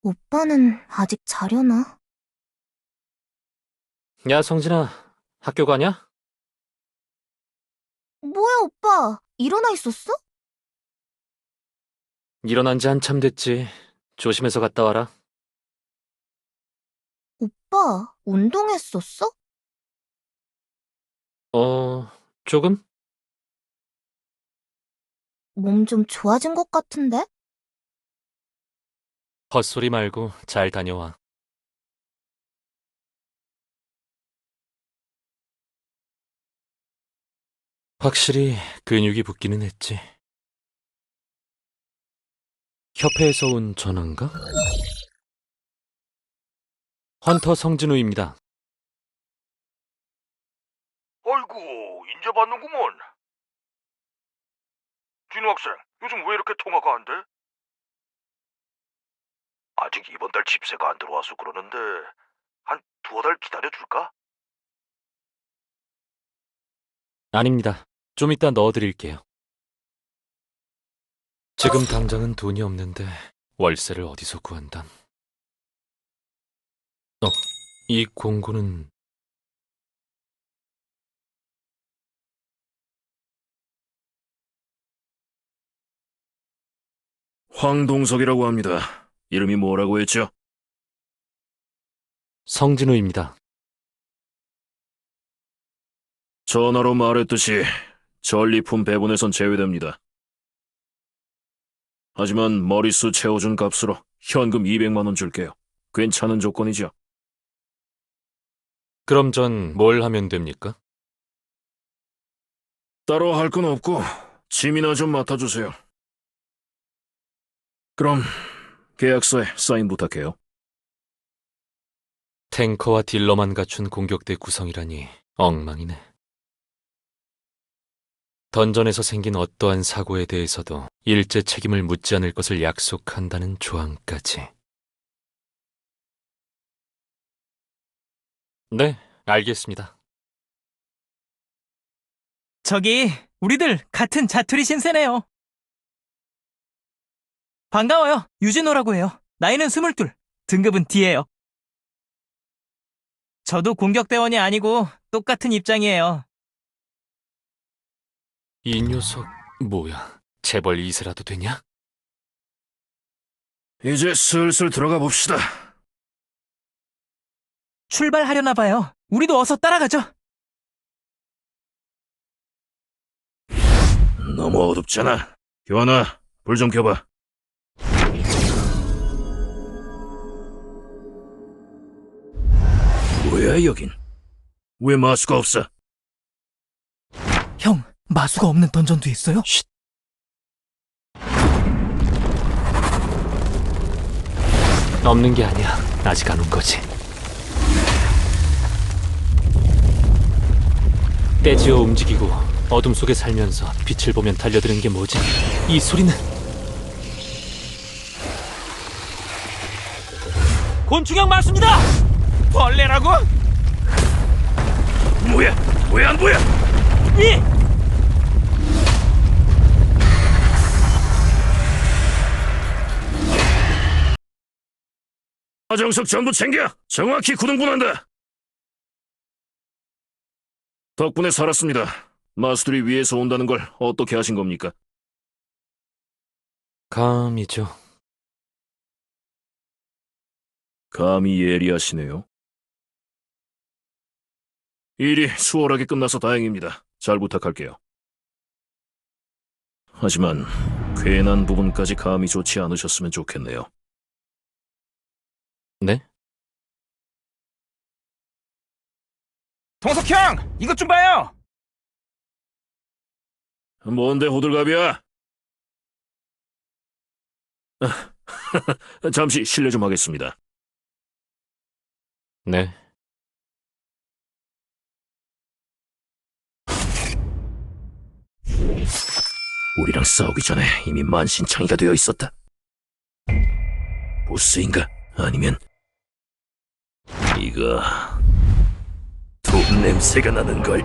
오빠는 아직 자려나? 야, 성진아, 학교 가냐? 뭐야, 오빠? 일어나 있었어? 일어난 지 한참 됐지. 조심해서 갔다 와라. 오빠, 운동했었어? 어, 조금? 몸 좀 좋아진 것 같은데? 헛소리 말고 잘 다녀와. 확실히 근육이 붙기는 했지. 협회에서 온 전화인가? 헌터 성진우입니다. 아이고, 인제 받는구먼. 진우 학생, 요즘 왜 이렇게 통화가 안 돼? 아직 이번 달 집세가 안 들어와서 그러는데 한 두어 달 기다려줄까? 아닙니다. 좀 이따 넣어드릴게요. 지금 당장은 돈이 없는데 월세를 어디서 구한담. 이 공고는 황동석이라고 합니다. 이름이 뭐라고 했죠? 성진우입니다. 전화로 말했듯이 전리품 배분에선 제외됩니다. 하지만 머릿수 채워준 값으로 현금 200만 원 줄게요. 괜찮은 조건이죠? 그럼 전 뭘 하면 됩니까? 따로 할 건 없고 짐이나 좀 맡아주세요. 그럼 계약서에 사인 부탁해요. 탱커와 딜러만 갖춘 공격대 구성이라니 엉망이네. 던전에서 생긴 어떠한 사고에 대해서도 일제 책임을 묻지 않을 것을 약속한다는 조항까지. 네, 알겠습니다. 저기, 우리들 같은 자투리 신세네요. 반가워요. 유진호라고 해요. 나이는 22, 등급은 D예요. 저도 공격대원이 아니고 똑같은 입장이에요. 이 녀석 뭐야? 재벌 2세라도 되냐? 이제 슬슬 들어가 봅시다. 출발하려나 봐요. 우리도 어서 따라가죠. 너무 어둡잖아. 교환아, 불 좀 켜봐. 뭐야 여긴? 왜 마수가 없어? 형, 마수가 없는 던전도 있어요? 쉿. 없는 게 아니야. 아직 안 온 거지. 떼지어 움직이고 어둠 속에 살면서 빛을 보면 달려드는 게 뭐지? 이 소리는 곤충형 마수입니다! 벌레라고? 뭐야? 왜 안 보여? 위! 하정석 전부 챙겨! 정확히 구등분한다! 덕분에 살았습니다. 마수들이 위에서 온다는 걸 어떻게 하신 겁니까? 감이죠. 감히 예리하시네요. 일이 수월하게 끝나서 다행입니다. 잘 부탁할게요. 하지만 괜한 부분까지 감이 좋지 않으셨으면 좋겠네요. 네? 동석 형, 이것 좀 봐요. 뭔데 호들갑이야? 잠시 실례 좀 하겠습니다. 네. 우리랑 싸우기 전에 이미 만신창이가 되어 있었다. 보스인가? 아니면 이거 돈 냄새가 나는걸?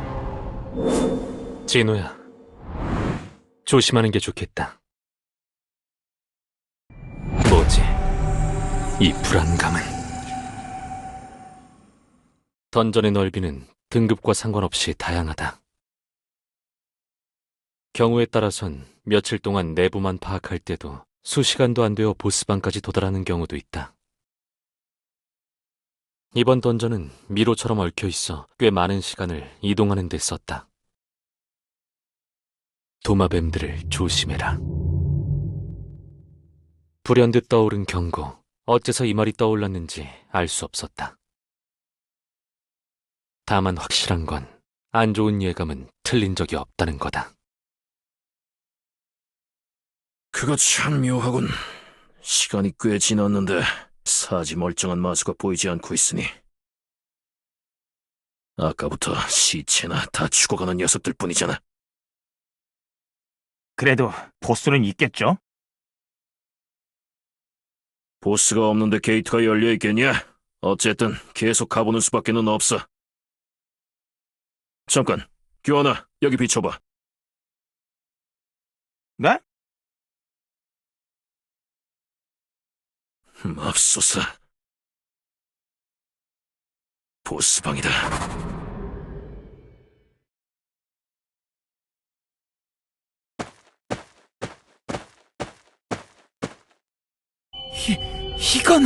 진호야. 조심하는 게 좋겠다. 뭐지? 이 불안감은. 던전의 넓이는 등급과 상관없이 다양하다. 경우에 따라선 며칠 동안 내부만 파악할 때도 수시간도 안 되어 보스방까지 도달하는 경우도 있다. 이번 던전은 미로처럼 얽혀 있어 꽤 많은 시간을 이동하는 데 썼다. 도마뱀들을 조심해라. 불현듯 떠오른 경고. 어째서 이 말이 떠올랐는지 알 수 없었다. 다만 확실한 건 안 좋은 예감은 틀린 적이 없다는 거다. 그거 참 묘하군. 시간이 꽤 지났는데 사지 멀쩡한 마수가 보이지 않고 있으니 아까부터 시체나 다 죽어가는 녀석들 뿐이잖아. 그래도 보스는 있겠죠? 보스가 없는데 게이트가 열려있겠냐? 어쨌든 계속 가보는 수밖에는 없어. 잠깐, 교환아, 여기 비춰봐. 네? 맙소사. 보스방이다. 이건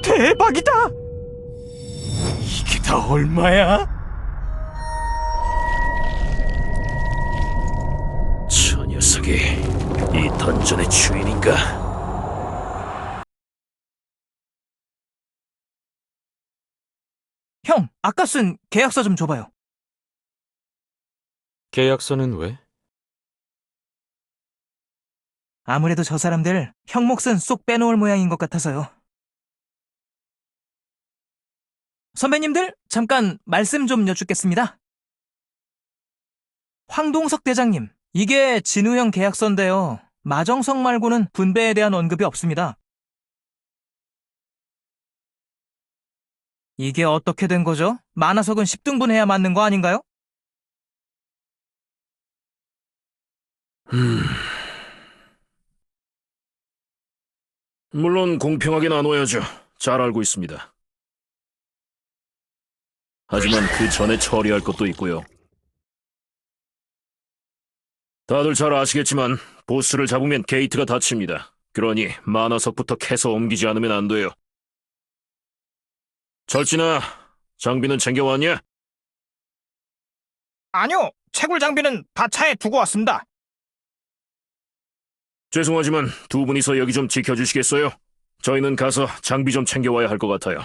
대박이다! 이게 다 얼마야? 저 녀석이 이 던전의 주인인가? 형, 아까 쓴 계약서 좀 줘봐요. 계약서는 왜? 아무래도 저 사람들 형 몫은 쏙 빼놓을 모양인 것 같아서요. 선배님들, 잠깐 말씀 좀 여쭙겠습니다. 황동석 대장님, 이게 진우 형 계약서인데요. 마정석 말고는 분배에 대한 언급이 없습니다. 이게 어떻게 된 거죠? 만화석은 10등분 해야 맞는 거 아닌가요? 물론 공평하게 나눠야죠. 잘 알고 있습니다. 하지만 그 전에 처리할 것도 있고요. 다들 잘 아시겠지만 보스를 잡으면 게이트가 닫힙니다. 그러니 만화석부터 캐서 옮기지 않으면 안 돼요. 절진아, 장비는 챙겨왔냐? 아니요, 채굴 장비는 다 차에 두고 왔습니다. 죄송하지만 두 분이서 여기 좀 지켜주시겠어요? 저희는 가서 장비 좀 챙겨와야 할 것 같아요.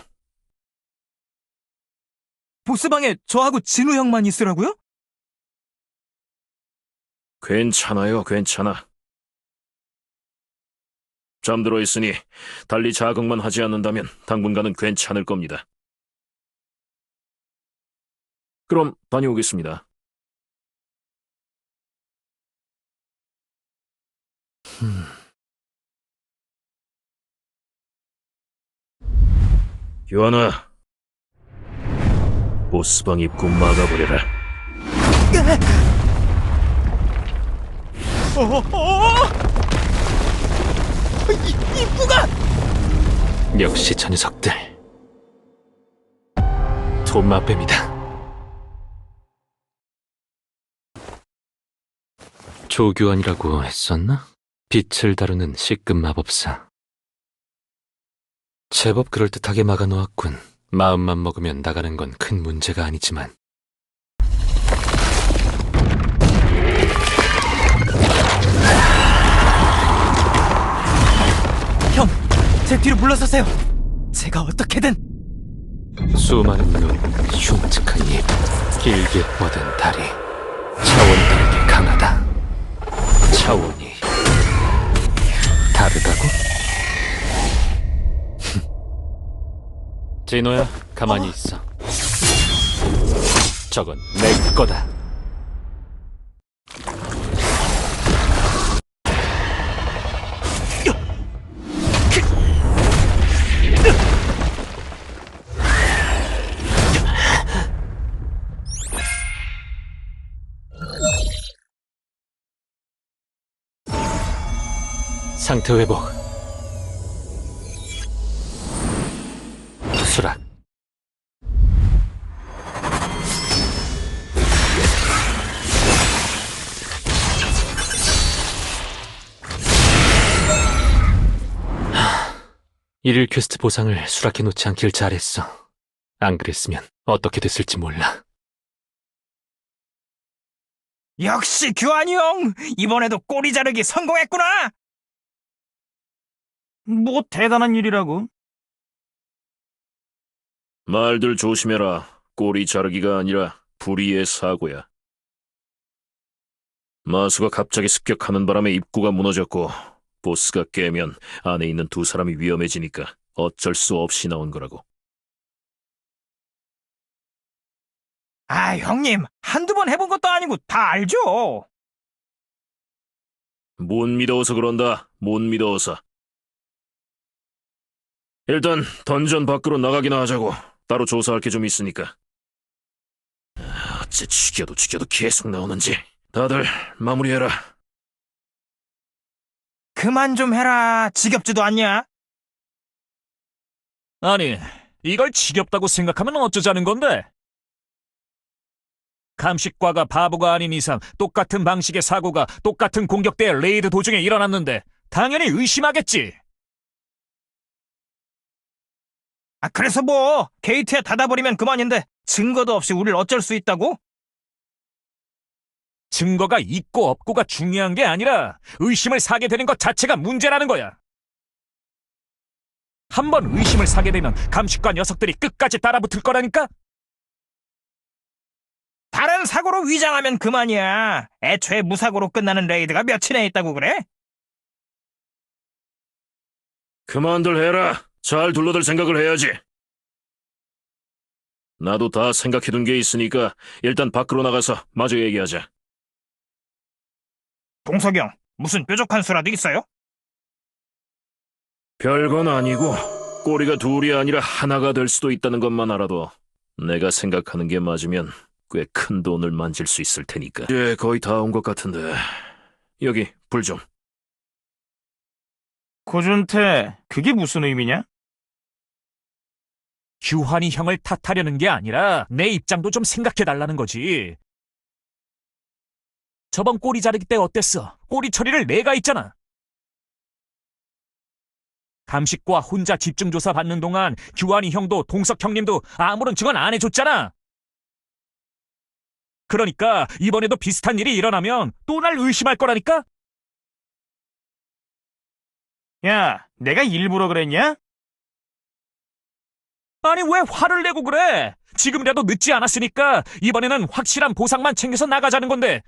보스방에 저하고 진우 형만 있으라고요? 괜찮아요, 괜찮아. 잠들어 있으니 달리 자극만 하지 않는다면 당분간은 괜찮을 겁니다. 그럼 다녀오겠습니다. 요한아, 보스방 입구 막아버려라. 입구가! 역시 저 녀석들. 도마뱀이다. 조교환이라고 했었나? 빛을 다루는 C급 마법사. 제법 그럴듯하게 막아놓았군. 마음만 먹으면 나가는 건 큰 문제가 아니지만. 형, 제 뒤로 물러서세요. 제가 어떻게든. 수많은 눈, 흉측한 입, 길게 뻗은 다리. 차원이 다르게 강하다. 차원이 다르다고? 진호야, 가만히 있어. 저건 내 거다. 상태 회복. 일일 퀘스트 보상을 수락해 놓지 않길 잘했어. 안 그랬으면 어떻게 됐을지 몰라. 역시 규환이 형! 이번에도 꼬리 자르기 성공했구나! 뭐 대단한 일이라고. 말들 조심해라. 꼬리 자르기가 아니라 불의의 사고야. 마수가 갑자기 습격하는 바람에 입구가 무너졌고 보스가 깨면 안에 있는 두 사람이 위험해지니까 어쩔 수 없이 나온 거라고. 아, 형님, 한두 번 해본 것도 아니고 다 알죠? 못 믿어서 그런다. 못 믿어서. 일단 던전 밖으로 나가기나 하자고. 따로 조사할 게 좀 있으니까. 어째 죽여도 계속 나오는지. 다들 마무리해라. 그만 좀 해라. 지겹지도 않냐? 아니, 이걸 지겹다고 생각하면 어쩌자는 건데? 감식과가 바보가 아닌 이상 똑같은 방식의 사고가 똑같은 공격대의 레이드 도중에 일어났는데 당연히 의심하겠지. 아, 그래서 뭐 게이트에 닫아버리면 그만인데 증거도 없이 우릴 어쩔 수 있다고? 증거가 있고 없고가 중요한 게 아니라 의심을 사게 되는 것 자체가 문제라는 거야. 한번 의심을 사게 되면 감식과 녀석들이 끝까지 따라붙을 거라니까? 다른 사고로 위장하면 그만이야. 애초에 무사고로 끝나는 레이드가 몇이나 있다고 그래? 그만들 해라. 잘 둘러댈 생각을 해야지. 나도 다 생각해둔 게 있으니까 일단 밖으로 나가서 마저 얘기하자. 동석이 형, 무슨 뾰족한 수라도 있어요? 별건 아니고 꼬리가 둘이 아니라 하나가 될 수도 있다는 것만 알아도 내가 생각하는 게 맞으면 꽤 큰 돈을 만질 수 있을 테니까. 이제 거의 다 온 것 같은데 여기 불 좀. 고준태, 그게 무슨 의미냐? 규환이 형을 탓하려는 게 아니라 내 입장도 좀 생각해달라는 거지. 저번 꼬리 자르기 때 어땠어? 꼬리 처리를 내가 했잖아. 감식과 혼자 집중조사 받는 동안 규환이 형도 동석 형님도 아무런 증언 안 해줬잖아. 그러니까 이번에도 비슷한 일이 일어나면 또 날 의심할 거라니까? 야, 내가 일부러 그랬냐? 아니 왜 화를 내고 그래? 지금이라도 늦지 않았으니까 이번에는 확실한 보상만 챙겨서 나가자는 건데.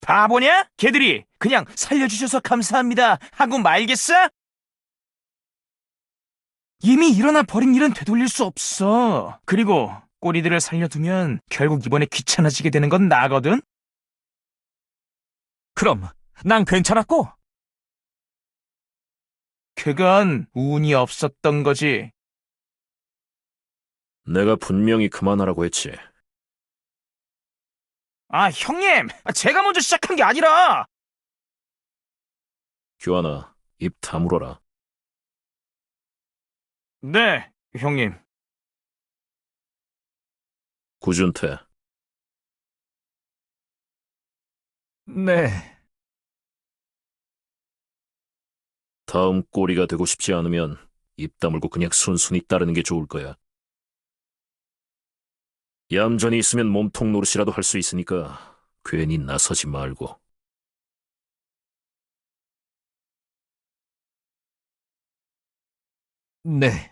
바보냐? 걔들이 그냥 살려주셔서 감사합니다 하고 말겠어? 이미 일어나 버린 일은 되돌릴 수 없어. 그리고 꼬리들을 살려두면 결국 이번에 귀찮아지게 되는 건 나거든? 그럼 난 괜찮았고? 그건 운이 없었던 거지. 내가 분명히 그만하라고 했지. 아, 형님! 제가 먼저 시작한 게 아니라! 규환아, 입 다물어라. 네, 형님. 구준태, 네. 다음 꼬리가 되고 싶지 않으면 입 다물고 그냥 순순히 따르는 게 좋을 거야. 얌전히 있으면 몸통 노릇이라도 할 수 있으니까 괜히 나서지 말고. 네.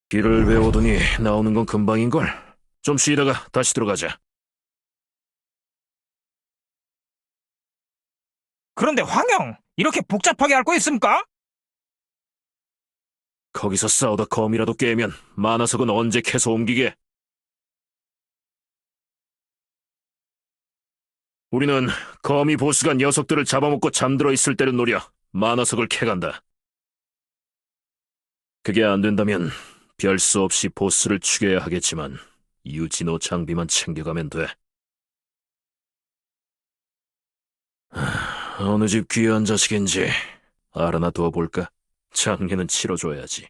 길을 배우더니 나오는 건 금방인걸. 좀 쉬다가 다시 들어가자. 그런데 황형! 이렇게 복잡하게 할 거 있습니까? 거기서 싸우다 검이라도 깨면 만화석은 언제 캐서 옮기게? 우리는 거미 보스가 녀석들을 잡아먹고 잠들어 있을 때를 노려 만화석을 캐간다. 그게 안 된다면 별 수 없이 보스를 죽여야 하겠지만 유진호 장비만 챙겨가면 돼. 어느 집 귀한 자식인지 알아나 둬볼까? 장례는 치러줘야지.